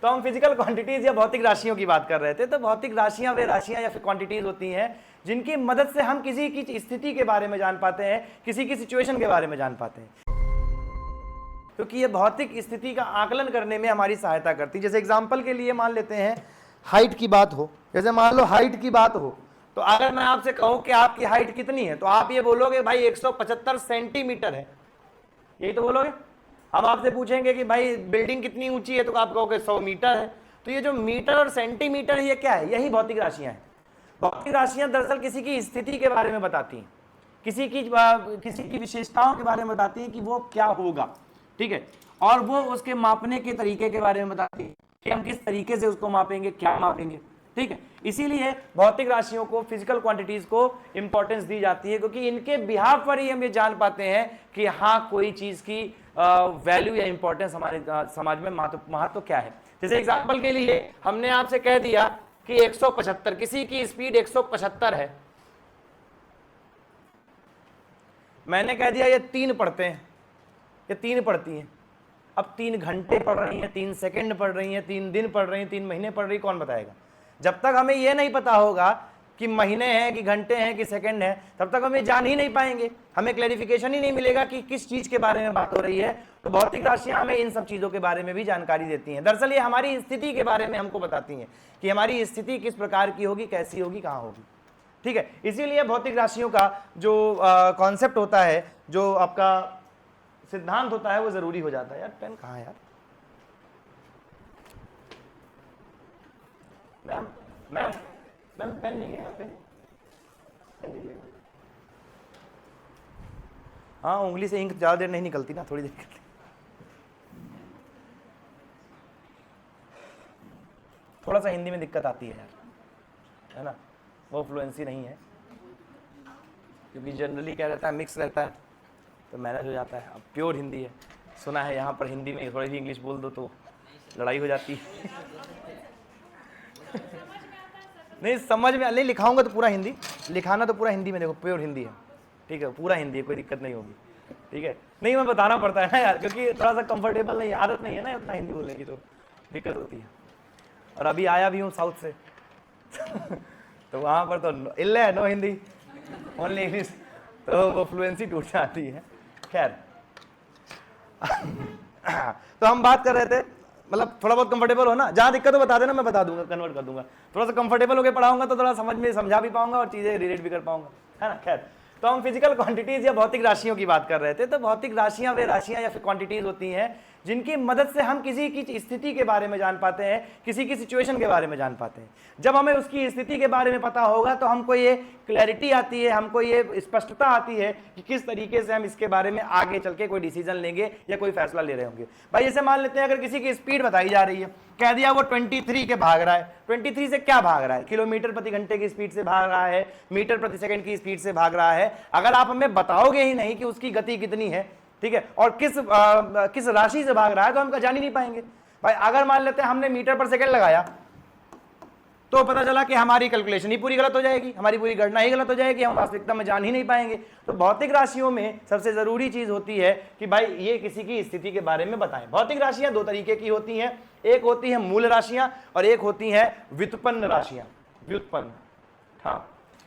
तो हम physical quantities या भौतिक राशियों की बात कर रहे थे। तो भौतिक राशियां वे राशियां या फिर क्वांटिटीज होती हैं जिनकी मदद से हम किसी की स्थिति के बारे में जान पाते हैं, किसी की सिचुएशन के बारे में जान पाते हैं, क्योंकि ये भौतिक स्थिति का आकलन करने में हमारी सहायता करती है। जैसे एग्जाम्पल के लिए मान लेते हैं हाइट की बात हो, जैसे मान लो हाइट की बात हो, तो अगर मैं आपसे कहूं कि आपकी हाइट कितनी है, तो आप ये बोलोगे भाई 175 सेंटीमीटर है, यही तो बोलोगे। हम आपसे पूछेंगे कि भाई बिल्डिंग कितनी ऊंची है, तो आप कहोगे 100 मीटर है। तो ये जो मीटर और सेंटीमीटर है, ये क्या है? यही भौतिक राशियां हैं। भौतिक राशियां दरअसल किसी की स्थिति के बारे में बताती हैं, किसी की विशेषताओं के बारे में बताती हैं कि वो क्या होगा, ठीक है, और वो उसके मापने के तरीके के बारे में बताती है कि हम किस तरीके से उसको मापेंगे, क्या मापेंगे, ठीक है। इसीलिए भौतिक राशियों को, फिजिकल क्वांटिटीज को इंपॉर्टेंस दी जाती है, क्योंकि इनके बिहाफ पर ही हम ये जान पाते हैं कि हाँ कोई चीज की वैल्यू या इंपॉर्टेंस हमारे समाज में महत्व क्या है। जैसे एग्जांपल के लिए हमने आपसे कह दिया कि 175, किसी की स्पीड 175 है, मैंने कह दिया ये 3 पढ़ते हैं, ये 3 पढ़ती हैं। अब 3 घंटे पढ़ रही हैं, 3 सेकंड पढ़ रही हैं, 3 दिन पढ़ रही हैं, 3 महीने पढ़ रही, कौन बताएगा? जब तक हमें ये नहीं पता होगा कि महीने हैं कि घंटे हैं कि सेकंड है, तब तक हमें जान ही नहीं पाएंगे, हमें क्लैरिफिकेशन ही नहीं मिलेगा कि किस चीज के बारे में बात हो रही है। तो भौतिक राशियां हमें इन सब चीजों के बारे में भी जानकारी देती हैं। दरअसल ये हमारी स्थिति के बारे में हमको बताती हैं कि हमारी स्थिति किस प्रकार की होगी, कैसी होगी, कहाँ होगी, ठीक है। इसीलिए भौतिक राशियों का जो कॉन्सेप्ट होता है, जो आपका सिद्धांत होता है, वो जरूरी हो जाता है। यार पेन कहाँ है यार? मैम पेन नहीं है यहाँ पे? हाँ, उंगली से इंक ज्यादा देर नहीं निकलती ना, थोड़ी देर निकलती। थोड़ा सा हिंदी में दिक्कत आती है यार, है ना, वो फ्लुएंसी नहीं है, क्योंकि जनरली क्या रहता है, मिक्स रहता है, तो मैनेज हो जाता है। अब प्योर हिंदी है, सुना है यहाँ पर हिंदी में थोड़ी भी इंग्लिश बोल दो तो लड़ाई हो जाती है। नहीं समझ में नहीं, लिखाऊंगा तो पूरा हिंदी, लिखाना तो पूरा हिंदी में, देखो प्योर हिंदी है, ठीक है, पूरा हिंदी है, कोई दिक्कत नहीं होगी, ठीक है। नहीं, मैं बताना पड़ता है ना यार, क्योंकि थोड़ा सा कंफर्टेबल नहीं, आदत नहीं है ना उतना हिंदी बोलने की, तो दिक्कत होती है। और अभी आया भी हूँ साउथ से तो वहाँ पर तो इल्ले नो हिंदी, ओनली इंग्लिश, तो वो फ्लुएंसी टूट जाती है। खैर तो हम बात कर रहे थे, मतलब थोड़ा बहुत कंफर्टेबल हो ना, जहां दिक्कत हो बता देना, मैं बता दूंगा, कन्वर्ट कर दूंगा। थोड़ा सा कंफर्टेबल होकर पढ़ाऊंगा तो थोड़ा समझ में समझा भी पाऊंगा और चीजें रिलेट भी कर पाऊंगा, है ना। खैर, तो हम फिजिकल क्वांटिटीज या भौतिक राशियों की बात कर रहे थे। तो भौतिक राशियां वे राशियां या फिर क्वांटिटीज होती हैं जिनकी मदद से हम किसी की स्थिति के बारे में जान पाते हैं, किसी की सिचुएशन के बारे में जान पाते हैं। जब हमें उसकी स्थिति के बारे में पता होगा तो हमको ये क्लैरिटी आती है, हमको ये स्पष्टता आती है कि किस तरीके से हम इसके बारे में आगे चल के कोई डिसीजन लेंगे या कोई फैसला ले रहे होंगे। भाई जैसे मान लेते हैं अगर किसी की स्पीड बताई जा रही है, कह दिया वो 23 के भाग रहा है, 23 से क्या भाग रहा है? किलोमीटर प्रति घंटे की स्पीड से भाग रहा है, मीटर प्रति सेकंड की स्पीड से भाग रहा है। अगर आप हमें बताओगे ही नहीं कि उसकी गति कितनी है, ठीक है, और किस राशि से भाग रहा है, तो हम जान ही नहीं पाएंगे। भाई अगर मान लेते हैं हमने मीटर पर सेकंड लगाया, तो पता चला कि हमारी कैलकुलेशन ही पूरी गलत हो जाएगी, हमारी पूरी गणना ही गलत हो जाएगी, हम वास्तविकता में जान ही नहीं पाएंगे। तो भौतिक राशियों में सबसे जरूरी चीज होती है कि भाई ये किसी की स्थिति के बारे में बताएं। भौतिक राशियां 2 तरीके की होती हैं, एक होती है मूल राशियां और एक होती है व्युत्पन्न राशियां। व्युत्पन्न, हाँ,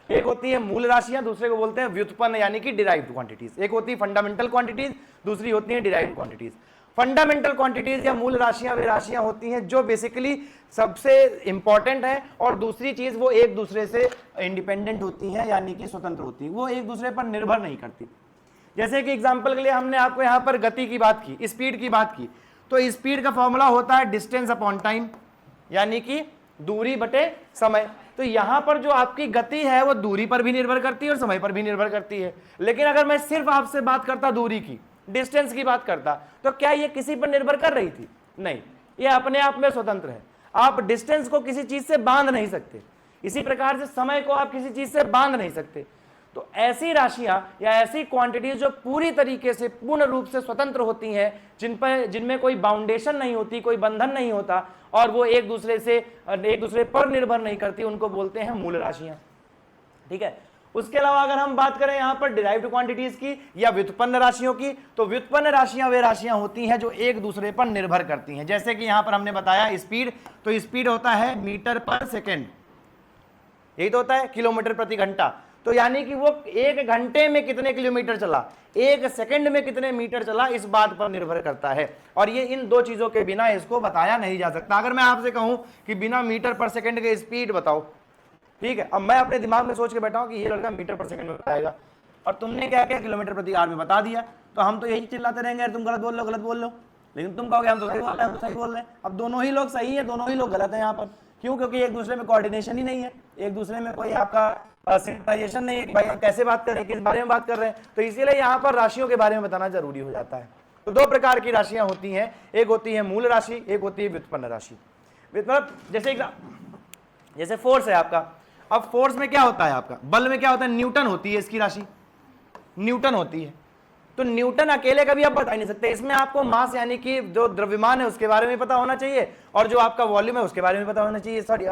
एक होती है मूल राशियां, दूसरे को बोलते हैं व्युत्पन्न यानी कि डिराइव्ड क्वांटिटीज। एक होती है फंडामेंटल क्वांटिटीज, दूसरी होती है डिराइव्ड क्वांटिटीज। फंडामेंटल क्वांटिटीज या मूल राशियां वे राशियां होती हैं जो बेसिकली सबसे इंपॉर्टेंट है, और दूसरी चीज वो एक दूसरे से इंडिपेंडेंट होती हैं, यानी कि स्वतंत्र होती है, वो एक दूसरे पर निर्भर नहीं करती। जैसे कि एग्जांपल के लिए हमने आपको यहां पर गति की बात की, स्पीड की बात की, तो स्पीड का फॉर्मूला होता है डिस्टेंस अपॉन टाइम, यानी कि दूरी बटे समय। तो यहां पर जो आपकी गति है वो दूरी पर भी निर्भर करती है और समय पर भी निर्भर करती है। लेकिन अगर मैं सिर्फ आपसे बात करता दूरी की, डिस्टेंस की बात करता, तो क्या ये किसी पर निर्भर कर रही थी? नहीं, ये अपने आप में स्वतंत्र है। आप डिस्टेंस को किसी चीज से बांध नहीं सकते, इसी प्रकार से समय को आप किसी चीज से बांध नहीं सकते। तो ऐसी राशियां या ऐसी क्वांटिटीज जो पूरी तरीके से पूर्ण रूप से स्वतंत्र होती हैं, जिनमें कोई बाउंडेशन नहीं होती, कोई बंधन नहीं होता, और वो एक दूसरे पर निर्भर नहीं करती, उनको बोलते हैं मूल राशियां, ठीक है। उसके अलावा अगर हम बात करें यहां पर डिराइव्ड क्वांटिटीज की या व्युत्पन्न राशियों की, तो व्युत्पन्न राशियां वे राशियां होती हैं जो एक दूसरे पर निर्भर करती हैं। जैसे कि यहां पर हमने बताया स्पीड, तो स्पीड होता है मीटर पर सेकेंड, यही तो होता है किलोमीटर प्रति घंटा। तो यानी कि वो एक घंटे में कितने किलोमीटर चला, एक सेकंड में कितने मीटर चला, इस बात पर निर्भर करता है। और ये इन दो चीजों के बिना इसको बताया नहीं जा सकता। अगर मैं आपसे कहूं कि बिना मीटर पर सेकंड के स्पीड बताओ, ठीक है, अब मैं अपने दिमाग में सोच के बैठा हूं कि ये लड़का मीटर पर सेकंड में बताएगा, और तुमने क्या क्या किलोमीटर प्रति आवर में बता दिया, तो हम तो यही चिल्लाते रहेंगे तुम गलत बोल लो गलत बोल लो, लेकिन तुम कहोगे हम तो सही बोल रहे हैं, हम तो सही बोल रहे हैं। अब दोनों ही लोग सही है, दोनों ही लोग गलत है यहाँ पर। क्यों? क्योंकि एक दूसरे में कोऑर्डिनेशन ही नहीं है, एक दूसरे में कोई आपका सिंक्रोनाइजेशन नहीं है कि भाई कैसे बात कर रहे हैं, किस बारे में बात कर रहे हैं। तो इसीलिए यहाँ पर राशियों के बारे में बताना जरूरी हो जाता है। तो दो प्रकार की राशियां होती हैं, एक होती है मूल राशि, एक होती है व्युत्पन्न राशि। व्युत्पन्न जैसे फोर्स है आपका, अब फोर्स में क्या होता है आपका, बल में क्या होता है, न्यूटन होती है इसकी राशि, न्यूटन होती है। तो न्यूटन अकेले कभी आप बता नहीं सकते, इसमें आपको मास यानी कि जो द्रव्यमान है उसके बारे में पता होना चाहिए, और जो आपका वॉल्यूम है उसके बारे में पता होना चाहिए, सॉरी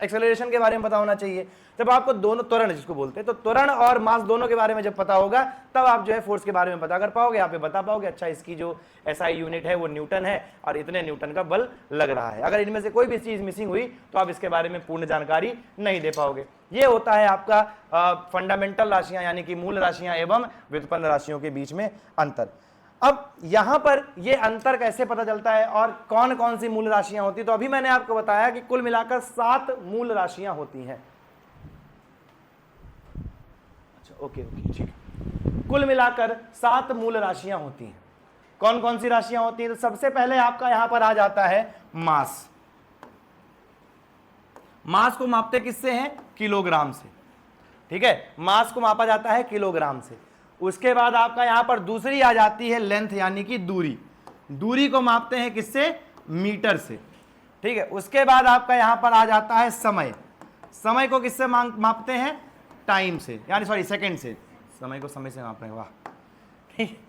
एक्सेलरेशन के बारे में पता होना चाहिए। जब आपको दोनों, त्वरण जिसको बोलते हैं, तो त्वरण और मास दोनों के बारे में जब पता होगा तब आप जो है फोर्स के बारे में पता कर पाओगे, आप ये बता पाओगे अच्छा इसकी जो SI यूनिट है वो न्यूटन है और इतने न्यूटन का बल लग रहा है। अगर इनमें से कोई भी चीज मिसिंग हुई तो आप इसके बारे में पूर्ण जानकारी नहीं दे पाओगे। ये होता है आपका फंडामेंटल राशियां यानी कि मूल राशियां एवं व्युत्पन्न राशियों के बीच में अंतर। अब यहां पर ये अंतर कैसे पता चलता है और कौन कौन सी मूल राशियां होती है, तो अभी मैंने आपको बताया कि कुल मिलाकर 7 मूल राशियां होती हैं। अच्छा ओके ठीक है, कुल मिलाकर 7 मूल राशियां होती हैं। कौन कौन सी राशियां होती हैं, तो सबसे पहले आपका यहां पर आ जाता है मास। मास को मापते किससे हैं, किलोग्राम से, ठीक है, मास को मापा जाता है किलोग्राम से। उसके बाद आपका यहां पर दूसरी आ जाती है लेंथ यानी कि दूरी, दूरी को मापते हैं किससे, मीटर से, ठीक है। उसके बाद आपका यहां पर आ जाता है समय, समय को किससे मापते हैं, टाइम से, यानी सॉरी सेकंड से, समय को समय से माप रहे हैं, वाह ठीक।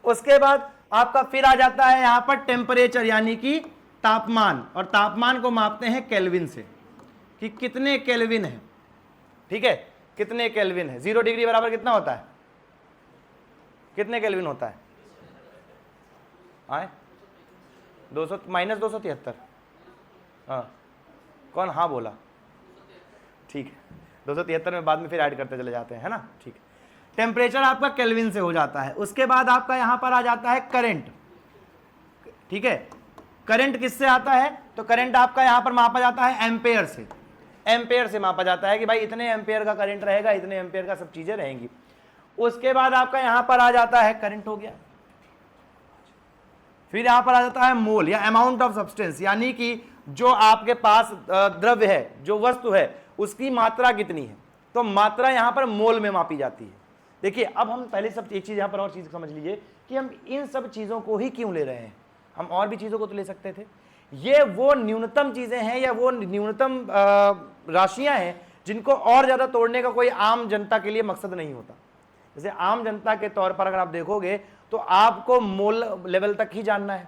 उसके बाद आपका फिर आ जाता है यहां पर टेम्परेचर यानी कि तापमान, और तापमान को मापते हैं केल्विन से कि कितने केल्विन है, ठीक है, कितने केल्विन है। 0 डिग्री बराबर कितना होता है, कितने केल्विन होता है, आए 200 माइनस 273, हाँ कौन हाँ बोला, ठीक है 273 में बाद में फिर ऐड करते चले जाते हैं, है ना, ठीक है। टेम्परेचर आपका केल्विन से हो जाता है। उसके बाद आपका यहां पर आ जाता है करंट, ठीक है, करंट किससे आता है, तो करंट आपका यहां पर मापा जाता है एम्पेयर से, एम्पेयर से मापा जाता है कि भाई इतने एम्पेयर का करंट रहेगा, इतने एम्पेयर का सब चीजें रहेंगी। उसके बाद आपका यहां पर आ जाता है करंट हो गया, फिर यहां पर आ जाता है मोल या अमाउंट ऑफ सब्सटेंस, यानी कि जो आपके पास द्रव्य है, जो वस्तु है, उसकी मात्रा कितनी है, तो मात्रा यहां पर मोल में मापी जाती है। देखिए अब हम पहले सब एक चीज यहां पर और चीज समझ लीजिए कि हम इन सब चीजों को ही क्यों ले रहे हैं, हम और भी चीजों को तो ले सकते थे। ये वो न्यूनतम चीजें हैं या वो न्यूनतम राशियां हैं जिनको और ज्यादा तोड़ने का कोई आम जनता के लिए मकसद नहीं होता। जैसे आम जनता के तौर पर अगर आप देखोगे तो आपको मोल लेवल तक ही जानना है,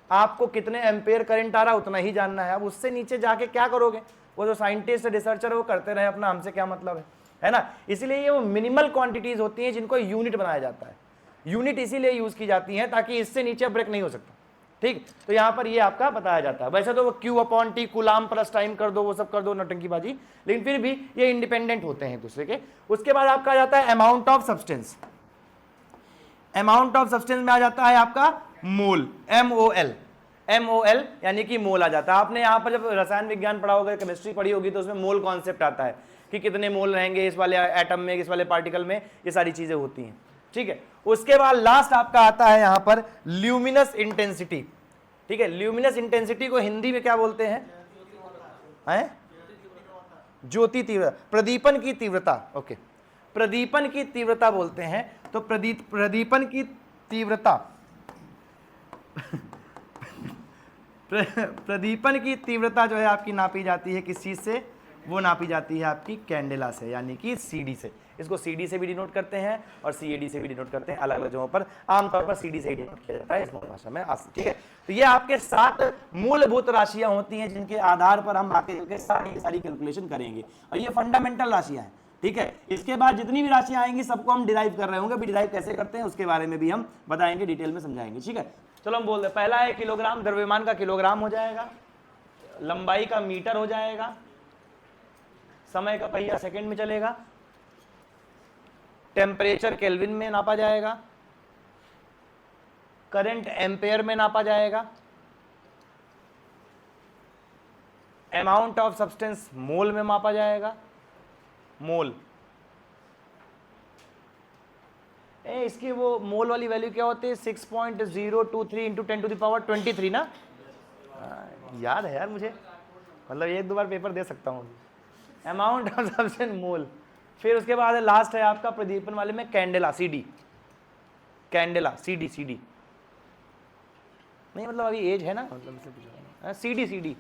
आपको कितने एम्पेयर करंट आ रहा है उतना ही जानना है। अब उससे नीचे जाके क्या करोगे, वो जो साइंटिस्ट रिसर्चर वो करते रहे अपना, हमसे क्या मतलब है ना। इसीलिए ये वो मिनिमल क्वांटिटीज होती हैं जिनको यूनिट बनाया जाता है। यूनिट इसीलिए यूज की जाती है ताकि इससे नीचे ब्रेक नहीं हो सकता, ठीक। तो यहां पर ये आपका बताया जाता है। वैसे तो वो Q/T कूलाम प्लस टाइम कर दो, वो सब कर दो नौटंकीबाजी, लेकिन फिर भी ये इंडिपेंडेंट होते हैं दूसरे के। उसके बाद आपका आ जाता है amount of substance, amount of substance में आ जाता है आपका मोल, MOL, MOL यानी कि मोल आ जाता है। आपने यहाँ पर जब रसायन विज्ञान पढ़ा होगा, केमिस्ट्री पढ़ी होगी, तो उसमें मोल कॉन्सेप्ट आता है कि कितने मोल रहेंगे इस वाले एटम में, इस वाले पार्टिकल में, ये सारी चीजें होती हैं, ठीक है। उसके बाद लास्ट आपका आता है यहां पर ल्यूमिनस इंटेंसिटी, ठीक है। ल्यूमिनस इंटेंसिटी को हिंदी में क्या बोलते हैं, ज्योति तीव्रता, प्रदीपन की तीव्रता, ओके, प्रदीपन की तीव्रता बोलते हैं। तो प्रदीपन की तीव्रता प्रदीपन की तीव्रता जो है आपकी नापी जाती है किस चीज से, वो नापी जाती है आपकी कैंडेला से, यानी कि CD से। इसको CD से भी डिनोट करते हैं और CAD से भी डिनोट करते हैं, अलग अलग जगहों पर आमतौर पर CD से ही डिनोट किया जाता है इस भाषा में, ठीक है। तो ये आपके 7 मूलभूत राशियां होती हैं जिनके आधार पर हम आगे चलकर सारी कैलकुलेशन करेंगे, और ये फंडामेंटल राशियां हैं। ठीक है। इसके बाद जितनी भी राशियां आएंगी सबको हम डिराइव कर रहे होंगे, अभी डिराइव कैसे करते हैं उसके बारे में भी हम बताएंगे, डिटेल में समझाएंगे, ठीक है। चलो हम बोल रहे, पहला है किलोग्राम, द्रव्यमान का किलोग्राम हो जाएगा, लंबाई का मीटर हो जाएगा, समय का पहिया सेकंड में चलेगा, टेम्परेचर केल्विन में नापा जाएगा, करंट एम्पेयर में नापा जाएगा, अमाउंट ऑफ सब्सटेंस मोल में मापा जाएगा, मोल। इसकी वो मोल वाली वैल्यू क्या होती है, 6.023 इंटू 10⁻23 ना, याद है यार मुझे, मतलब एक दो बार पेपर दे सकता हूँ। अमाउंट ऑफ सब्सटेंस मोल। फिर उसके बाद लास्ट है आपका प्रदीपन वाले में candela, CD, candela CD, CD नहीं मतलब अभी एज है ना, मतलब सीडी, सीडी,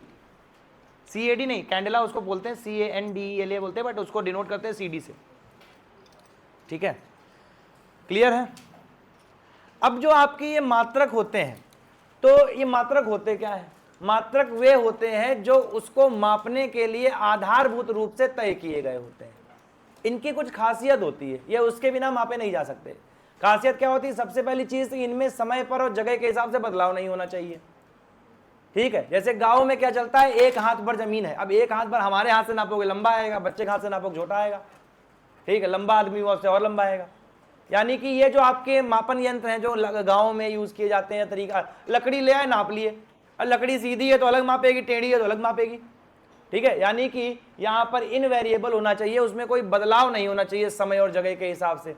CAD नहीं, कैंडेला उसको बोलते हैं, CANDELA बोलते हैं, बट उसको डिनोट करते हैं CD से, ठीक है, क्लियर है। अब जो आपके ये मात्रक होते हैं, तो ये मात्रक होते क्या है, मात्रक वे होते हैं जो उसको मापने के लिए आधारभूत रूप से तय किए गए होते हैं। इनकी कुछ खासियत होती है, ये उसके बिना मापे नहीं जा सकते। खासियत क्या होती है, सबसे पहली चीज, इनमें समय पर और जगह के हिसाब से बदलाव नहीं होना चाहिए, ठीक है। जैसे गांव में क्या चलता है, एक हाथ भर जमीन है, अब एक हाथ भर हमारे हाथ से नापोगे लंबा आएगा, बच्चे के हाथ से नापोगे छोटा आएगा, ठीक है, लंबा आदमी वो उससे और लंबा आएगा। यानी कि ये जो आपके मापन यंत्र हैं जो गांव में यूज किए जाते हैं, तरीका, लकड़ी ले आए नाप लिए, और लकड़ी सीधी है तो अलग मापेगी, टेढ़ी है तो अलग मापेगी, ठीक है। यानी कि यहाँ पर इनवेरिएबल होना चाहिए, उसमें कोई बदलाव नहीं होना चाहिए समय और जगह के हिसाब से,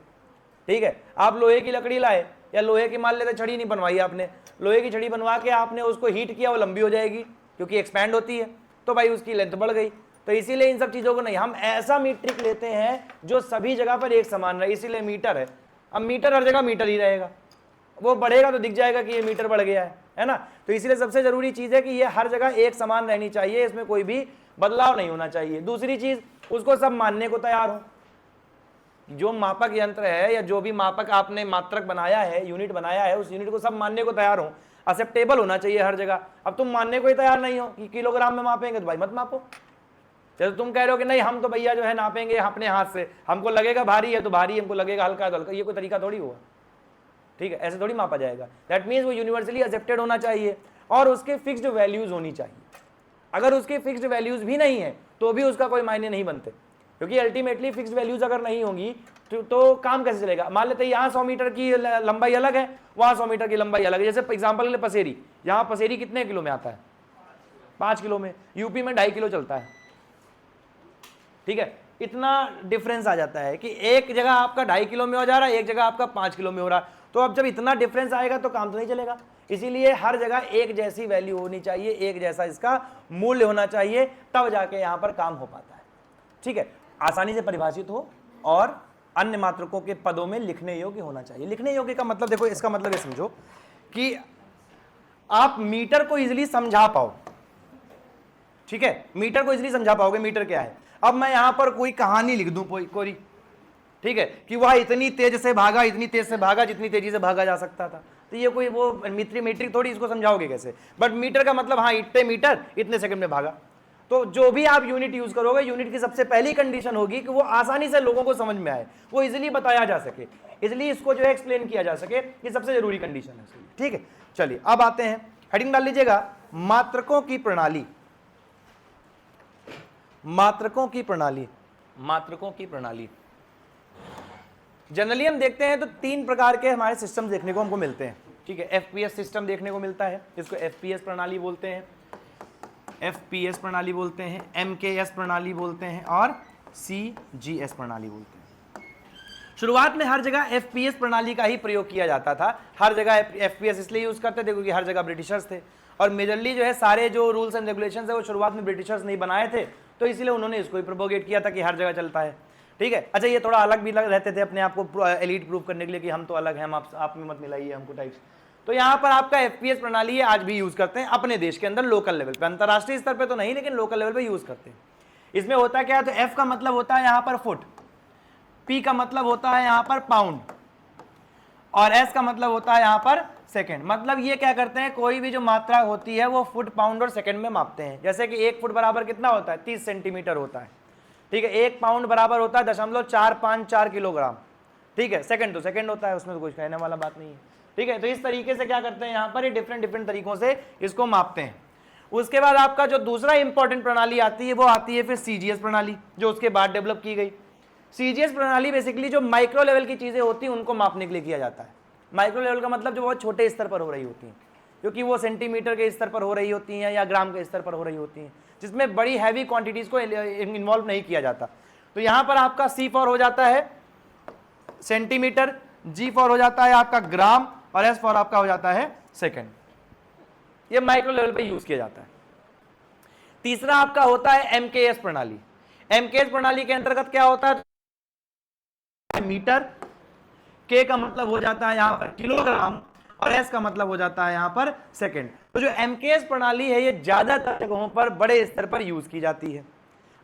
ठीक है। आप लोहे की लकड़ी लाए या लोहे की मान लेते, छड़ी नहीं बनवाई आपने, लोहे की छड़ी बनवा के आपने उसको हीट किया, वो लंबी हो जाएगी क्योंकि एक्सपैंड होती है, तो भाई उसकी लेंथ बढ़ गई। तो इसीलिए इन सब चीज़ों को नहीं, हम ऐसा मीट्रिक लेते हैं जो सभी जगह पर एक समान रहे, इसीलिए मीटर है। अब मीटर हर जगह मीटर ही रहेगा, वो बढ़ेगा तो दिख जाएगा कि ये मीटर बढ़ गया है ना। तो इसीलिए सबसे जरूरी चीज़ है कि ये हर जगह एक समान रहनी चाहिए, इसमें कोई भी बदलाव नहीं होना चाहिए। दूसरी चीज़, उसको सब मानने को तैयार हो, जो मापक यंत्र है या जो भी मापक आपने मात्रक बनाया है, यूनिट बनाया है, उस यूनिट को सब मानने को तैयार हो, एक्सेप्टेबल होना चाहिए हर जगह। अब तुम मानने को ही तैयार नहीं हो कि किलोग्राम में मापेंगे, तो भाई मत मापो। जैसे तुम कह रहे हो कि नहीं हम तो भैया जो है नापेंगे अपने हाथ से, हमको लगेगा भारी है तो भारी, हमको लगेगा हल्का है तो हल्का, ये कोई तरीका थोड़ी हुआ, ठीक है, ऐसे थोड़ी मापा जाएगा। दैट मीन्स वो यूनिवर्सली एक्सेप्टेड होना चाहिए और उसके फिक्स्ड वैल्यूज होनी चाहिए। अगर उसके फिक्स्ड वैल्यूज भी नहीं है तो भी उसका कोई मायने नहीं बनते, क्योंकि अल्टीमेटली फिक्स्ड वैल्यूज अगर नहीं होंगी तो काम कैसे चलेगा। मान लेते हैं यहाँ 100 मीटर की लंबाई अलग है, वहाँ 100 मीटर की लंबाई अलग है। जैसे एग्जाम्पल के लिए पसेरी, यहाँ पसेरी कितने किलो में आता है, 5 किलो में, यूपी में 2.5 किलो चलता है, ठीक है। इतना डिफरेंस आ जाता है कि एक जगह आपका 2.5 किलो में हो जा रहा है, एक जगह आपका 5 किलो में हो रहा है। तो अब जब इतना डिफरेंस आएगा तो काम तो नहीं चलेगा। इसीलिए हर जगह एक जैसी वैल्यू होनी चाहिए, एक जैसा इसका मूल्य होना चाहिए, तब जाके यहाँ पर काम हो पाता है, ठीक है। आसानी से परिभाषित हो और अन्य मात्रकों के पदों में लिखने योग्य होना चाहिए। लिखने योग्य का मतलब देखो, इसका मतलब ये समझो कि आप मीटर को इजीली समझा पाओ, ठीक है, मीटर को इजीली समझा पाओगे, मीटर क्या है। अब मैं यहां पर कोई कहानी लिख दूं कोई, ठीक है, कि वह इतनी तेज से भागा, इतनी तेज से भागा जितनी तेजी से भागा जा सकता था, तो ये कोई वो मीट्रिक थोड़ी, इसको समझाओगे कैसे। बट मीटर का मतलब हाँ, इतने मीटर इतने सेकंड में भागा। तो जो भी आप यूनिट यूज करोगे, यूनिट की सबसे पहली कंडीशन होगी कि वो आसानी से लोगों को समझ में आए, वो इजीली बताया जा सके, इसलिए इसको जो है एक्सप्लेन किया जा सके, ये सबसे जरूरी कंडीशन है, ठीक है। चलिए अब आते हैं, हेडिंग डाल लीजिएगा, मात्रकों की प्रणाली। मात्रकों की प्रणाली, मात्रकों की प्रणाली। जनरली हम देखते हैं तो 3 प्रकार के हमारे सिस्टम देखने को हमको मिलते हैं, ठीक है। एफपीएस सिस्टम देखने को मिलता है, इसको एफपीएस प्रणाली बोलते हैं, एफपीएस प्रणाली बोलते हैं, एमकेएस प्रणाली बोलते हैं और सीजीएस प्रणाली बोलते हैं। शुरुआत में हर जगह एफपीएस प्रणाली का ही प्रयोग किया जाता था, हर जगह एफपीएस इसलिए यूज करते थे क्योंकि हर जगह ब्रिटिशर्स थे, और मेजरली जो है सारे जो रूल्स एंड रेगुलेशंस है वो शुरुआत में ब्रिटिशर्स नहीं बनाए थे, तो इसलिए उन्होंने इसको ही प्रोपोगेट किया था कि हर जगह चलता है, ठीक है। अच्छा, ये थोड़ा अलग भी रहते थे अपने आप को एलीट प्रूव करने के लिए कि हम तो अलग हैं, हम आप में मत मिलाइए हमको टाइप्स। तो यहाँ पर आपका एफपीएस प्रणाली है, आज भी यूज करते हैं अपने देश के अंदर, लोकल लेवल पे, अंतरराष्ट्रीय स्तर पे तो नहीं लेकिन लोकल लेवल पे यूज करते हैं। इसमें होता क्या है, तो एफ का मतलब होता है यहाँ पर फुट, पी का मतलब होता है यहाँ पर पाउंड, और एस का मतलब होता है यहाँ पर सेकंड। मतलब ये क्या करते हैं, कोई भी जो मात्रा होती है वो फुट, पाउंड और सेकंड में मापते हैं। जैसे कि 1 फुट बराबर कितना होता है, 30 सेंटीमीटर होता है, ठीक है, 1 पाउंड बराबर होता है 0.454 किलोग्राम। ठीक है, सेकंड तो सेकंड होता है, उसमें तो कुछ कहने वाला बात नहीं है। ठीक है, तो इस तरीके से क्या करते हैं यहाँ पर, ये डिफरेंट तरीकों से इसको मापते हैं। उसके बाद आपका जो दूसरा इंपॉर्टेंट प्रणाली आती है वो आती है फिर सीजीएस प्रणाली, जो उसके बाद डेवलप की गई। सीजीएस प्रणाली बेसिकली जो माइक्रो लेवल की चीजें होती हैं उनको मापने के लिए किया जाता है। माइक्रो लेवल का मतलब जो बहुत छोटे स्तर पर हो रही होती हैं, क्योंकि वो सेंटीमीटर के स्तर पर हो रही होती हैं या ग्राम के स्तर पर हो रही होती हैं, जिसमें बड़ी हैवी क्वांटिटीज को इन्वॉल्व नहीं किया जाता। तो यहां पर आपका सी फॉर हो जाता है सेंटीमीटर, जी फॉर हो जाता है आपका ग्राम, और एस फॉर आपका हो जाता है सेकंड। ये माइक्रो लेवल पे यूज किया जाता है। तीसरा आपका होता है एमकेएस प्रणाली। एमकेएस प्रणाली के अंतर्गत क्या होता है, मीटर, के का मतलब हो जाता है यहां पर किलोग्राम, और एस का मतलब हो जाता है यहां पर सेकंड। तो जो एमकेएस प्रणाली है ये ज्यादातर जगहों पर बड़े स्तर पर यूज की जाती है।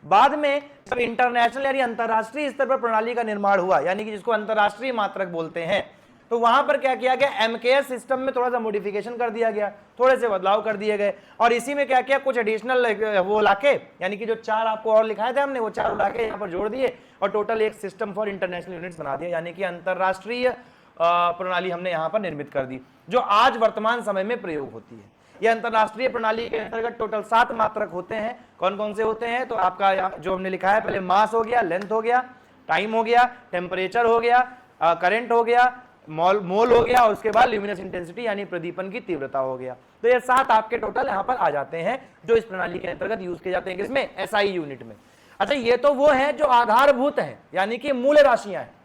बाद में जब इंटरनेशनल यानी अंतरराष्ट्रीय स्तर पर प्रणाली का निर्माण हुआ, यानी कि जिसको अंतरराष्ट्रीय मात्रक बोलते हैं, तो वहां पर क्या किया गया, एमकेएस सिस्टम में थोड़ा सा मॉडिफिकेशन कर दिया गया, थोड़े से बदलाव कर दिए गए, और इसी में क्या किया, कुछ एडिशनल वो लाके, यानी कि जो 4 आपको और लिखाए थे हमने, वो 4 लाके यहाँ पर जोड़ दिए और टोटल एक सिस्टम फॉर इंटरनेशनल यूनिट्स बना दिया, यानी कि अंतरराष्ट्रीय प्रणाली हमने यहाँ पर निर्मित कर दी, जो आज वर्तमान समय में प्रयोग होती है। यह अंतरराष्ट्रीय प्रणाली के अंतर्गत टोटल 7 मात्रक होते हैं। कौन कौन से होते हैं, तो आपका जो हमने लिखा है, पहले मास हो गया, लेंथ हो गया, टाइम हो गया, टेम्परेचर हो गया, करंट हो गया, मोल हो गया, और उसके बाद ल्यूमिनस इंटेंसिटी यानी प्रदीपन की तीव्रता हो गया। तो ये 7 आपके टोटल यहाँ पर आ जाते हैं जो इस प्रणाली के अंतर्गत यूज किए जाते हैं, किसमें, एसआई यूनिट में। अच्छा, ये तो वो है जो आधारभूत है, यानी कि मूल राशियां हैं।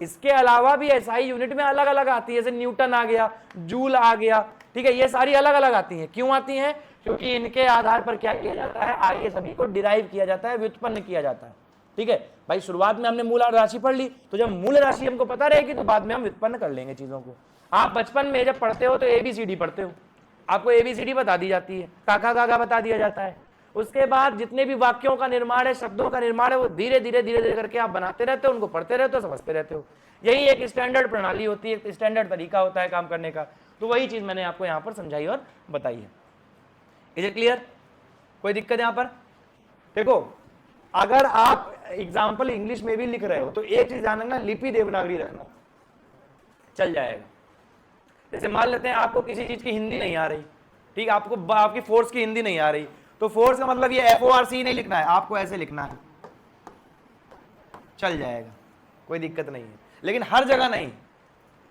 इसके अलावा भी एसआई यूनिट में अलग अलग आती है, जैसे न्यूटन आ गया, जूल आ गया, ठीक है, ये सारी अलग अलग आती हैं। क्यों आती हैं, क्योंकि इनके आधार पर क्या किया जाता है, आगे सभी को डिराइव किया जाता है, व्युत्पन्न किया जाता है। ठीक है भाई, शुरुआत में हमने मूल राशि पढ़ ली, तो जब मूल राशि हमको पता रहेगी तो बाद में हम व्युत्पन्न कर लेंगे चीजों को। आप बचपन में जब पढ़ते हो तो एबीसीडी पढ़ते हो, आपको एबीसीडी बता दी जाती है, काका काका बता दिया जाता है। उसके बाद जितने भी वाक्यों का निर्माण है, शब्दों का निर्माण है, वो धीरे धीरे करके आप बनाते रहते हो, उनको पढ़ते रहते हो, समझते रहते हो। यही एक स्टैंडर्ड प्रणाली होती है, एक स्टैंडर्ड तरीका होता है काम करने का। तो वही चीज मैंने आपको यहाँ पर समझाई और बताई है। इज इट क्लियर, कोई दिक्कत यहाँ पर? देखो, अगर आप एग्जाम्पल इंग्लिश में भी लिख रहे हो तो एक चीज ध्यान रखना, लिपि देवनागरी रखना, चल जाएगा। जैसे मान लेते हैं आपको किसी चीज की हिंदी नहीं आ रही, ठीक, आपको आपकी फोर्स की हिंदी नहीं आ रही, तो फोर्स का मतलब ये FORC नहीं लिखना है, आपको ऐसे लिखना है, चल जाएगा, कोई दिक्कत नहीं है। लेकिन हर जगह नहीं,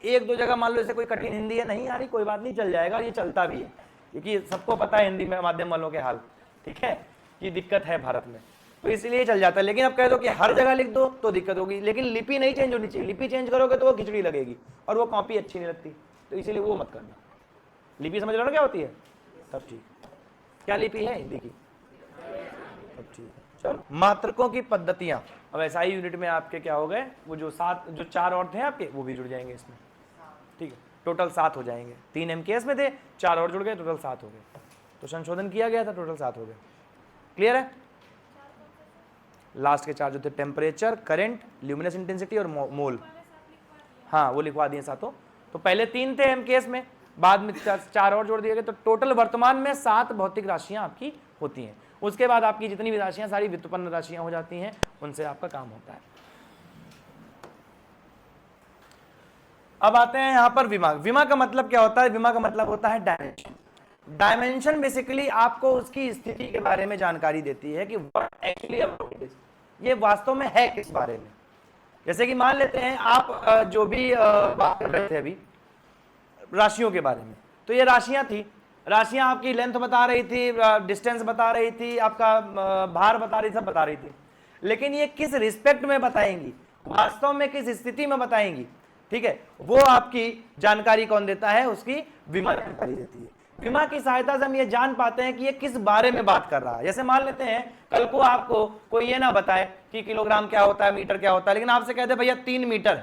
1-2 जगह मान लो जैसे कोई कठिन हिंदी है, नहीं आ रही, कोई बात नहीं, चल जाएगा, ये चलता भी है, क्योंकि सबको पता है हिंदी में माध्यम वालों के हाल, ठीक है, ये दिक्कत है भारत में, तो इसलिए चल जाता है। लेकिन अब कह दो कि हर जगह लिख दो तो दिक्कत होगी, लेकिन लिपि नहीं चेंज होनी चाहिए। लिपि चेंज करोगे तो वो खिचड़ी लगेगी और वो कॉपी अच्छी नहीं लगती, तो इसीलिए वो मत करना। लिपि समझ रहे हो क्या होती है, तब ठीक। क्या लिपि है हिंदी की, तब ठीक। चलो, मात्रकों की पद्धतियां, अब एसआई यूनिट में आपके क्या हो गए, वो जो 4 और थे आपके, वो भी जुड़ जाएंगे इसमें, ठीक है, टोटल 7 हो जाएंगे। 3 एमकेएस में थे, 4 और जुड़ गए, टोटल 7 हो गए, तो संशोधन किया गया था, टोटल 7 हो गए। क्लियर है? लास्ट के 4 जो थे, टेम्परेचर, करंट, ल्यूमिनस इंटेंसिटी और मोल, हाँ वो लिखवा दिए सातों। तो पहले 3 थे एमकेएस में, बाद में 4 और जोड़ दिए गए, तो टोटल वर्तमान में 7 भौतिक राशियां आपकी होती हैं। उसके बाद आपकी जितनी भी राशियां सारी व्युत्पन्न राशियां हो जाती हैं, उनसे आपका काम होता है। अब आते हैं यहां पर विमा। विमा का मतलब क्या होता है, विमा का मतलब होता है डायमेंशन। डायमेंशन बेसिकली आपको उसकी स्थिति के बारे में जानकारी देती है कि what actually about it is, ये वास्तव में है किस बारे में। जैसे कि मान लेते हैं आप जो भी बात कर रहे थे अभी राशियों के बारे में, तो ये राशियां थी, राशियां आपकी लेंथ बता रही थी, डिस्टेंस बता रही थी, आपका भार बता रही, सब बता रही थी, लेकिन ये किस रिस्पेक्ट में बताएंगी, वास्तव में किस स्थिति में बताएंगी, ठीक है, वो आपकी जानकारी कौन देता है, उसकी विमा जानकारी देती है। विमा की सहायता से हम ये जान पाते हैं कि ये किस बारे में बात कर रहा है। जैसे मान लेते हैं कल को आपको कोई ये ना बताए कि किलोग्राम क्या होता है, मीटर क्या होता है, लेकिन आपसे कहते हैं भैया 3 मीटर,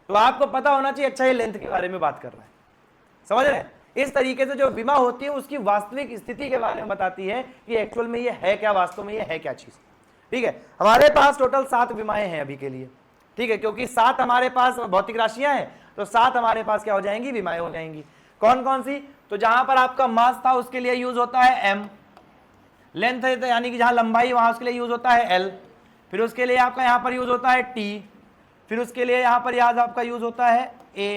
तो आपको पता होना चाहिए अच्छा ये लेंथ के बारे में बात कर रहा है। समझ रहे हैं? इस तरीके से जो विमा होती है उसकी वास्तविक स्थिति के बारे में बताती है कि एक्चुअल में ये है क्या, वास्तव में ये है क्या चीज। ठीक है, हमारे पास टोटल 7 विमाएं हैं अभी के लिए, ठीक है, क्योंकि 7 हमारे पास भौतिक राशियां हैं, तो 7 हमारे पास क्या हो जाएंगी, विमाएं हो जाएंगी। कौन कौन सी? तो जहां पर आपका मास था उसके लिए यूज होता है m, लेंथ है तो यानी कि जहां लंबाई वहां उसके लिए यूज होता है l, फिर उसके लिए आपका यहां पर यूज होता है t, फिर उसके लिए यहां पर याद आपका यूज होता है a,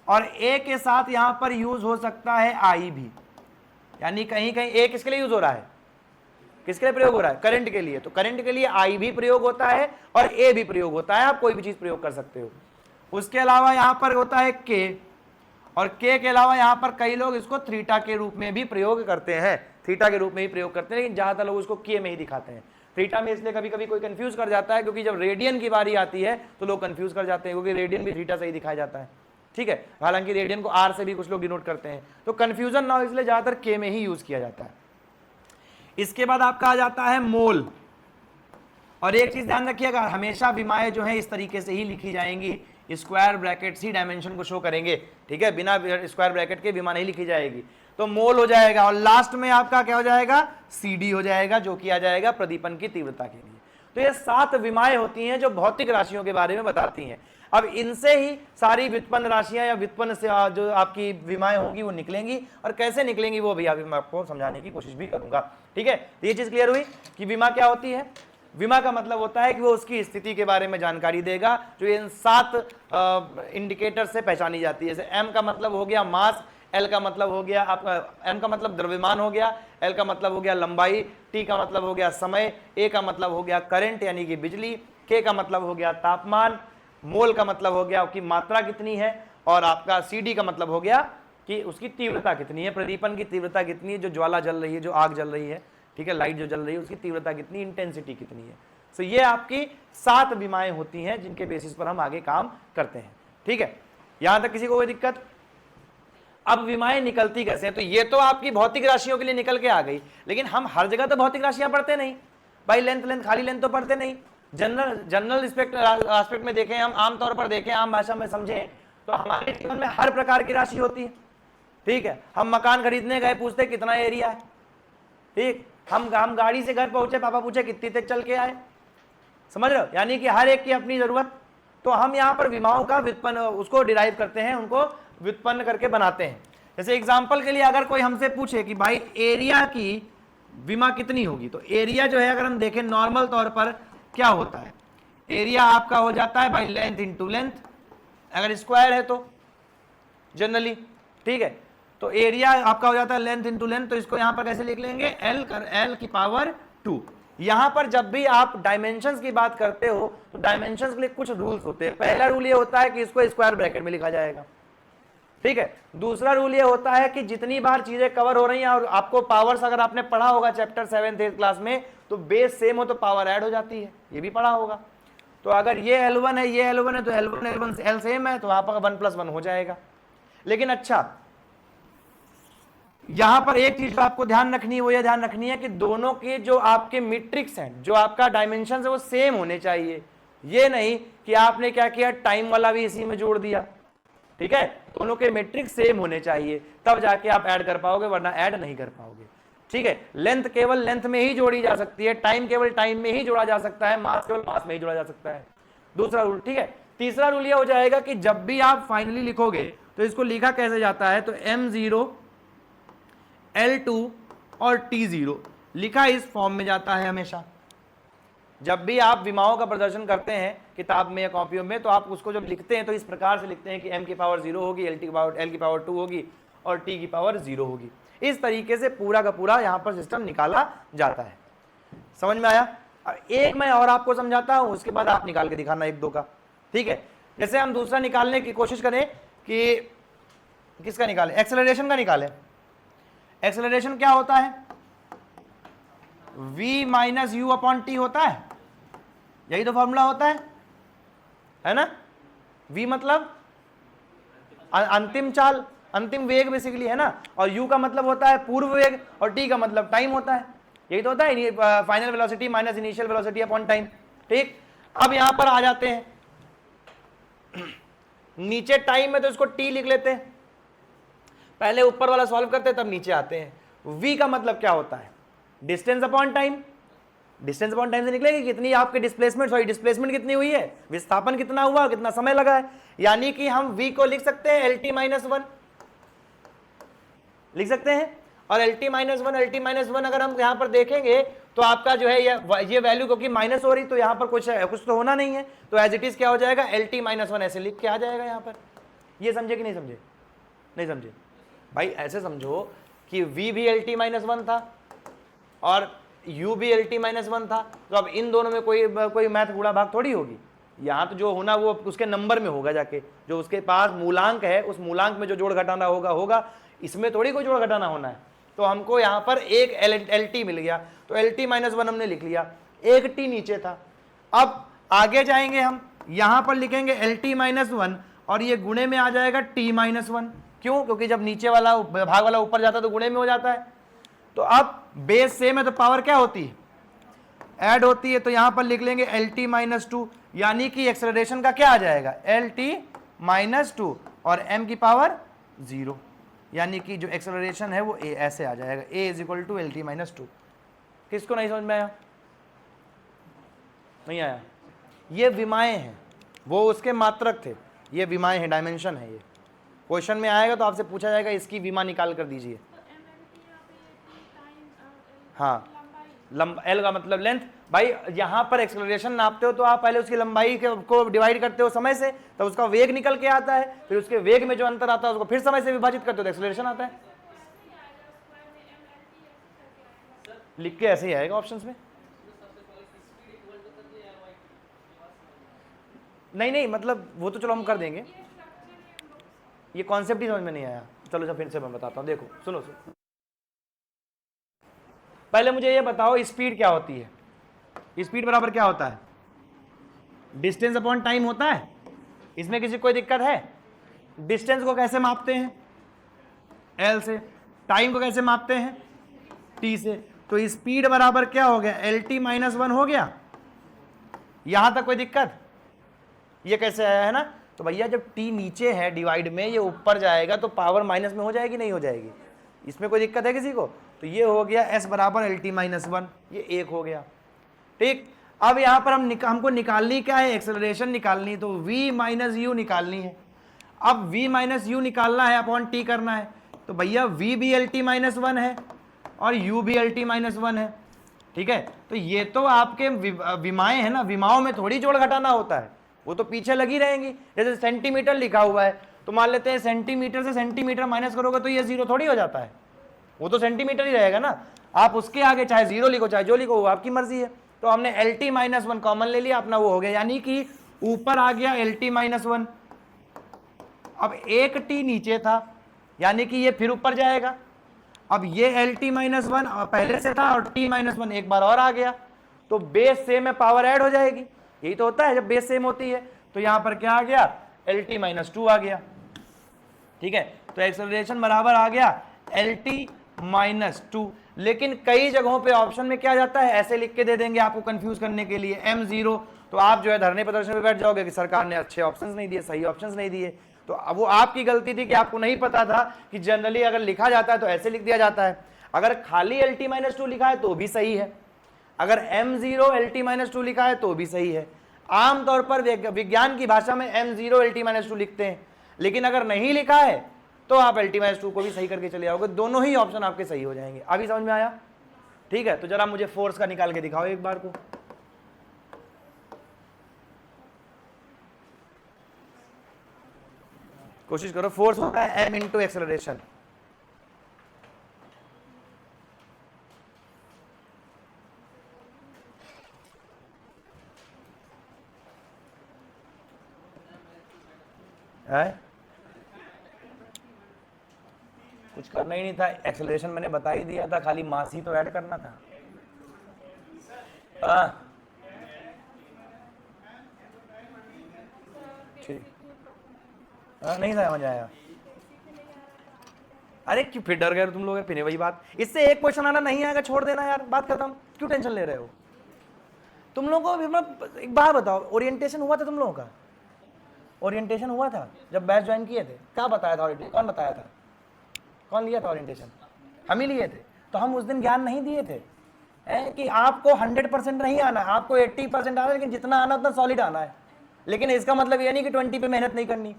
और a के साथ यहां पर यूज हो सकता है i भी, यानी कहीं कहीं a किसके लिए यूज हो रहा है, किसके लिए प्रयोग हो रहा है, करंट के लिए, तो करंट के लिए i भी प्रयोग होता है और a भी प्रयोग होता है, आप कोई भी चीज प्रयोग कर सकते हो। उसके अलावा यहां पर होता है k, और k के अलावा यहां पर कई लोग इसको थीटा के रूप में भी प्रयोग करते हैं, थीटा के रूप में ही प्रयोग करते हैं, लेकिन ज्यादातर लोग इसको k में ही दिखाते हैं। थीटा में इसलिए कभी कभी कोई कंफ्यूज कर जाता है, क्योंकि जब रेडियन की बारी आती है तो लोग कंफ्यूज कर जाते हैं, क्योंकि रेडियन भी थीटा से ही दिखाया जाता है, ठीक है, हालांकि रेडियन को r से भी कुछ लोग डिनोट करते हैं, तो कंफ्यूजन ना हो इसलिए ज्यादातर k में ही यूज किया जाता है। इसके बाद आपका आ जाता है मोल, और एक चीज ध्यान रखिएगा, हमेशा विमाएं जो है इस तरीके से ही लिखी जाएंगी, स्क्वायर ब्रैकेट्स ही डायमेंशन को शो करेंगे, ठीक है, बिना स्क्वायर ब्रैकेट के विमा नहीं लिखी जाएगी। तो मोल हो जाएगा, और लास्ट में आपका क्या हो जाएगा, सीडी हो जाएगा, जो कि आ जाएगा प्रदीपन की तीव्रता के लिए। तो ये 7 विमाएं होती हैं जो भौतिक राशियों के बारे में बताती हैं। अब इनसे ही सारी व्युत्पन्न राशियां या व्युत्पन्न से जो आपकी विमाएं होंगी वो निकलेंगी, और कैसे निकलेंगी वो भी मैं आपको समझाने की कोशिश भी करूंगा, ठीक है। ये चीज क्लियर हुई कि विमा क्या होती है। विमा का मतलब होता है कि वो उसकी स्थिति के बारे में जानकारी देगा, जो इन 7 इंडिकेटर से पहचानी जाती है। जैसे एम का मतलब हो गया मास, एल का मतलब हो गया आपका, एम का मतलब द्रव्यमान हो गया, एल का मतलब हो गया लंबाई, टी का मतलब हो गया समय, ए का मतलब हो गया करंट यानी कि बिजली, के का मतलब हो गया तापमान, मोल का मतलब हो गया कि मात्रा कितनी है, और आपका सीडी का मतलब हो गया कि उसकी तीव्रता कितनी है, प्रदीपन की तीव्रता कितनी है, जो ज्वाला जल रही है, जो आग जल रही है, ठीक है, लाइट जो जल रही है उसकी तीव्रता कितनी, इंटेंसिटी कितनी है। तो ये आपकी 7 विमाएं होती हैं जिनके बेसिस पर हम आगे काम करते हैं, ठीक है। यहां तक किसी को कोई दिक्कत। अब विमाएं निकलती कैसे हैं, तो ये तो आपकी भौतिक राशियों के लिए निकल के आ गई, लेकिन हम हर जगह तो भौतिक राशियां पढ़ते नहीं भाई, लेंथ खाली लेंथ तो पढ़ते नहीं। जनरल एस्पेक्ट में देखें, हम आमतौर पर देखें, आम भाषा में समझें, तो हमारे जीवन में हर प्रकार की राशि होती है, ठीक है। हम मकान खरीदने गए, पूछते कितना एरिया है, ठीक, हम गाड़ी से घर पहुंचे, पापा पूछे कितनी तक चल के आए, समझ रहे हो, यानी कि हर एक की अपनी जरूरत। तो हम यहाँ पर विमाओं का व्युत्पन्न उसको डिराइव करते हैं, उनको व्युत्पन्न करके बनाते हैं। जैसे एग्जांपल के लिए अगर कोई हमसे पूछे कि भाई एरिया की विमा कितनी होगी, तो एरिया जो है अगर हम देखें नॉर्मल तौर पर क्या होता है, एरिया आपका हो जाता है भाई लेंथ इंटू लेंथ, अगर स्क्वायर है तो जनरली, ठीक है, तो एरिया आपका हो जाता है लेंथ इंटू लेंथ। तो इसको यहां पर कैसे लिख लेंगे, एल की पावर 2। यहां पर जब भी आप डायमेंशंस की बात करते हो तो डायमेंशंस के लिए कुछ रूल्स होते हैं। पहला रूल ये होता है कि इसको स्क्वायर ब्रैकेट में लिखा जाएगा, ठीक है। दूसरा रूल ये होता है कि जितनी बार चीजें कवर हो रही हैं, और आपको पावर्स अगर आपने पढ़ा होगा चैप्टर 7th 8th क्लास में, तो बेस सेम हो तो पावर ऐड हो जाती है, ये भी पढ़ा होगा। तो अगर ये L1 है, ये L1 है, तो L1 L सेम है, तो वहां पर 1 + 1 हो जाएगा। लेकिन अच्छा, यहां पर एक चीज आपको ध्यान रखनी है, वो ये ध्यान रखनी है कि दोनों के जो आपके मैट्रिक्स हैं, जो आपका डायमेंशन है, वो सेम होने चाहिए। ये नहीं कि आपने क्या किया, टाइम वाला भी इसी में जोड़ दिया, ठीक है। दोनों के मैट्रिक्स सेम होने चाहिए, तब जाके आप ऐड कर पाओगे, वरना ऐड नहीं कर पाओगे, ठीक है। लेंथ केवल लेंथ में ही जोड़ी जा सकती है, टाइम केवल टाइम में ही जोड़ा जा सकता है, मास केवल मास में ही जोड़ा जा सकता है। दूसरा रूल, ठीक है। तीसरा रूल ये हो जाएगा कि जब भी आप फाइनली लिखोगे तो इसको लिखा कैसे जाता है, तो M0 L2 और T0 लिखा इस फॉर्म में जाता है हमेशा। जब भी आप विमाओं का प्रदर्शन करते हैं किताब में या कॉपियों में, तो आप उसको जब लिखते हैं तो इस प्रकार से लिखते हैं कि M की पावर 0 होगी, L की पावर 2 होगी और T की पावर 0 होगी। इस तरीके से पूरा का पूरा यहाँ पर सिस्टम निकाला जाता है। समझ में आया। एक मैं और आपको समझाता हूँ, उसके बाद आप निकाल के दिखाना 1 2 का, ठीक है। जैसे हम दूसरा निकालने की कोशिश करें कि किसका निकालें, एक्सेलरेशन का निकालें। एक्सेलरेशन क्या होता है, v - u/t होता है, यही तो फॉर्मूला होता है ना। v मतलब अंतिम चाल, अंतिम वेग बेसिकली, है ना, और u का मतलब होता है पूर्व वेग, और t का मतलब टाइम होता है। यही तो होता है, final velocity minus initial velocity upon time, ठीक। अब यहां पर आ जाते हैं, नीचे टाइम है तो इसको t लिख लेते हैं, पहले ऊपर वाला सॉल्व करते हैं तब नीचे आते हैं। v का मतलब क्या होता है, distance upon time. Distance upon time से निकलेगी कितनी आपके डिस्प्लेसमेंट कितनी हुई है, विस्थापन कितना हुआ, कितना समय लगा है। यानी कि हम v को लिख सकते हैं LT - 1 लिख सकते हैं, और LT-1 LT-1 अगर हम यहाँ पर देखेंगे तो आपका जो है ये वैल्यू क्योंकि माइनस हो रही तो यहाँ पर कुछ तो होना नहीं है, तो एज इट इज क्या हो जाएगा LT-1 ऐसे लिख के आ जाएगा यहाँ पर। ये समझे कि नहीं समझे? नहीं समझे भाई, ऐसे समझो कि V भी LT-1 था और U भी LT-1 था, तो अब इन दोनों में कोई मैथ गुणा भाग थोड़ी होगी। यहाँ तो जो होना वो उसके नंबर में होगा, जाके जो उसके पास मूलांक है उस मूलांक में जो जोड़ घटाना होगा, इसमें थोड़ी कोई जोड़ घटाना होना है। तो हमको यहाँ पर एक LT मिल गया, तो LT-1 हमने लिख लिया, एक T नीचे था। अब आगे जाएंगे हम, यहाँ पर लिखेंगे LT-1 और ये गुणे में आ जाएगा T-1। क्यों? क्योंकि जब नीचे वाला भाग वाला ऊपर जाता है तो गुणे में हो जाता है। तो अब बेस सेम है तो पावर क्या होती है? ऐड होती है। तो यहां पर लिख लेंगे LT-2, यानी कि एक्सेलरेशन का क्या आ जाएगा LT-2 और m की पावर 0, यानी कि जो एक्सेलरेशन है वो a ऐसे आ जाएगा, a = LT-2। किसको नहीं समझ में आया? नहीं आया? ये विमाएं हैं, वो उसके मात्रक थे, ये विमाएं हैं, डायमेंशन है। ये क्वेश्चन में आएगा तो आपसे पूछा जाएगा इसकी विमा निकाल कर दीजिए। हाँ, L का मतलब लेंथ। भाई यहाँ पर एक्सेलरेशन नापते हो तो आप पहले उसकी लंबाई को डिवाइड करते हो समय से, तो उसका वेग निकल के आता है, फिर उसके वेग में जो अंतर आता है उसको फिर समय से विभाजित करते हो तो एक्सेलरेशन आता है। लिख के ऐसे ही आएगा ऑप्शंस में। नहीं, मतलब वो तो चलो हम कर देंगे, ये कॉन्सेप्ट ही समझ में नहीं आया। चलो जब फिर से मैं बताता हूँ, देखो सुनो। पहले मुझे ये बताओ स्पीड क्या होती है? स्पीड बराबर क्या होता है? डिस्टेंस अपॉन टाइम होता है। इसमें किसी कोई दिक्कत है? डिस्टेंस को कैसे मापते हैं? L से। टाइम को कैसे मापते हैं? T से। तो स्पीड बराबर क्या हो गया? LT-1 हो गया। यहां तक कोई दिक्कत? ये कैसे आया है ना? तो भैया जब T नीचे है डिवाइड में, ये ऊपर जाएगा तो पावर माइनस में हो जाएगी, नहीं हो जाएगी? इसमें कोई दिक्कत है किसी को? तो ये हो गया S बराबर LT-1, ये एक हो गया। ठीक, अब यहां पर हमको निकालनी क्या है? एक्सेलरेशन निकालनी, तो V माइनस U निकालनी है। अब V माइनस U निकालना है, अपॉन T करना है, तो भैया V भी LT-1 है और U भी LT-1 है। ठीक है, तो ये तो आपके विमाएं है ना, विमाओं में थोड़ी जोड़ घटाना होता है, वो तो पीछे लगी रहेंगी। जैसे सेंटीमीटर लिखा हुआ है तो मान लेते हैं सेंटीमीटर से सेंटीमीटर माइनस करोगे तो ये 0 थोड़ी हो जाता है, वो तो सेंटीमीटर ही रहेगा ना। आप उसके आगे चाहे 0 लिखो चाहे जो लिखो, वो आपकी मर्जी है। तो हमने LT-1 कॉमन ले लिया, अपना वो हो गया, यानी कि ऊपर आ गया LT-1। अब एक T नीचे था, यानी कि ये फिर ऊपर जाएगा। अब ये LT-1 पहले से था और T-1 एक बार और आ गया, तो बेस सेम में पावर ऐड हो जाएगी। यही तो होता है जब बेस सेम होती है। तो यहां पर क्या आ गया? LT-2 आ गया। ठीक है, तो एक्सेलरेशन बराबर आ गया LT-2। लेकिन कई जगहों पे ऑप्शन में क्या जाता है, ऐसे लिख के दे देंगे आपको कंफ्यूज करने के लिए m0, तो आप जो है धरने प्रदर्शन पे बैठ जाओगे कि सरकार ने अच्छे ऑप्शंस नहीं दिए, सही ऑप्शंस नहीं दिए। तो वो आपकी गलती थी कि आपको नहीं पता था कि जनरली अगर लिखा जाता है तो ऐसे लिख दिया जाता है। अगर खाली LT-2 लिखा है तो भी सही है, अगर m0 LT-2 लिखा है तो भी सही है। आमतौर पर विज्ञान की भाषा में m0 LT-2 लिखते हैं, लेकिन अगर नहीं लिखा है तो आप LT-2 को भी सही करके चले जाओगे, दोनों ही ऑप्शन आपके सही हो जाएंगे। अभी समझ में आया? ठीक है, तो जरा मुझे फोर्स का निकाल के दिखाओ एक बार को। कोशिश करो। फोर्स होता है m इंटू एक्सेलरेशन। कुछ करना ही नहीं था, एक्सेलरेशन मैंने बता ही दिया था, खाली मास ही तो ऐड करना था। ठीक, नहीं समझ आया? अरे क्यों फिर डर गए तुम लोग? फिर वही बात, इससे एक क्वेश्चन आना नहीं आएगा, छोड़ देना यार, बात खत्म। क्यों टेंशन ले रहे हो? तुम लोगों को एक बात बताओ, ओरिएंटेशन हुआ था तुम लोगों का? ओरिएंटेशन हुआ था जब बैच ज्वाइन किए थे? क्या बताया था? कौन बताया था? कौन लिया था ओरिएंटेशन? हम ही लिए थे। तो हम उस दिन ज्ञान नहीं दिए थे कि आपको 100% नहीं आना, आपको 80% आना है, लेकिन जितना आना उतना सॉलिड आना है। लेकिन इसका मतलब ये नहीं कि 20 पे मेहनत नहीं करनी।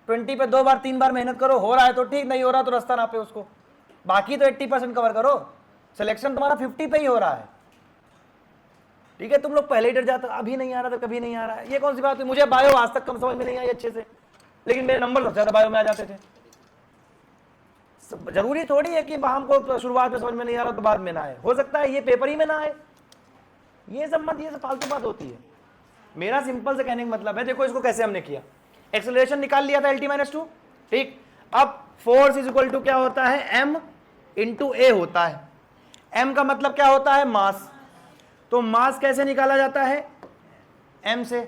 20 पे 2 बार 3 बार मेहनत करो, हो रहा है तो ठीक, नहीं हो रहा तो रास्ता नापे उसको। बाकी तो 80% कवर करो, सिलेक्शन तुम्हारा 50 पे ही हो रहा है। ठीक है, तुम लोग पहले ही डर जाते हो, अभी नहीं आ रहा तो कभी नहीं आ रहा है, ये कौन सी बात है। मुझे बायो आज तक कम समझ में नहीं आई अच्छे से, लेकिन मेरे नंबर सबसे ज्यादा बायो में आ जाते थे। जरूरी थोड़ी है कि हमको शुरुआत में समझ में नहीं आ रहा तो बाद में ना आए, हो सकता है ये पेपर ही में ना आए, ये सब मत, ये सब फालतू बात होती है। मेरा सिंपल से कहने का मतलब है, देखो इसको कैसे हमने किया, एक्सेलरेशन निकाल लिया था LT-2, ठीक। अब फोर्स इज इक्वल टू क्या होता है, m इंटू ए होता है। m का मतलब क्या होता है, मास। तो मास कैसे निकाला जाता है, m से,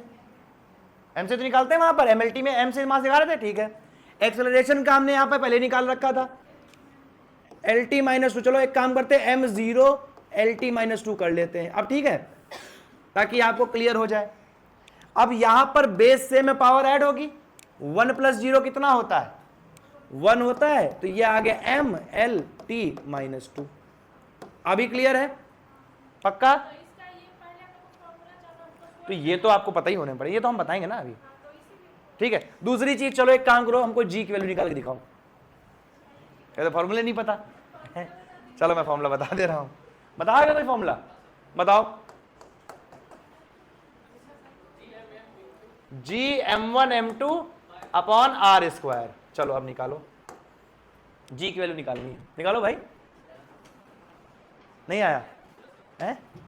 m से तो निकालते हैं वहां पर, MLT में m से मास निकाल रहे थे, ठीक है। एक्सेलरेशन का हमने यहां पर पहले निकाल रखा था, LT-2। चलो एक काम करते हैं, m0 LT-2 कर लेते हैं अब, ठीक है, ताकि आपको क्लियर हो जाए। अब यहां पर बेस से में पावर ऐड होगी, 1 + 0 कितना होता है, 1 होता है, तो ये आ गया MLT-2। अभी क्लियर है, पक्का। तो ये तो आपको पता ही होने पड़े, ये तो हम बताएंगे ना अभी, ठीक है। दूसरी चीज, चलो एक काम करो, हमको जी की वैल्यू निकाल के दिखाओ, ये तो फॉर्मूले नहीं पता है। चलो मैं फॉर्मूला बता दे रहा हूं, बताओगे कोई फॉर्मूला, बताओ। Gm1m2/r²। चलो अब निकालो, जी की वैल्यू निकालनी है, निकालो भाई। नहीं आया है,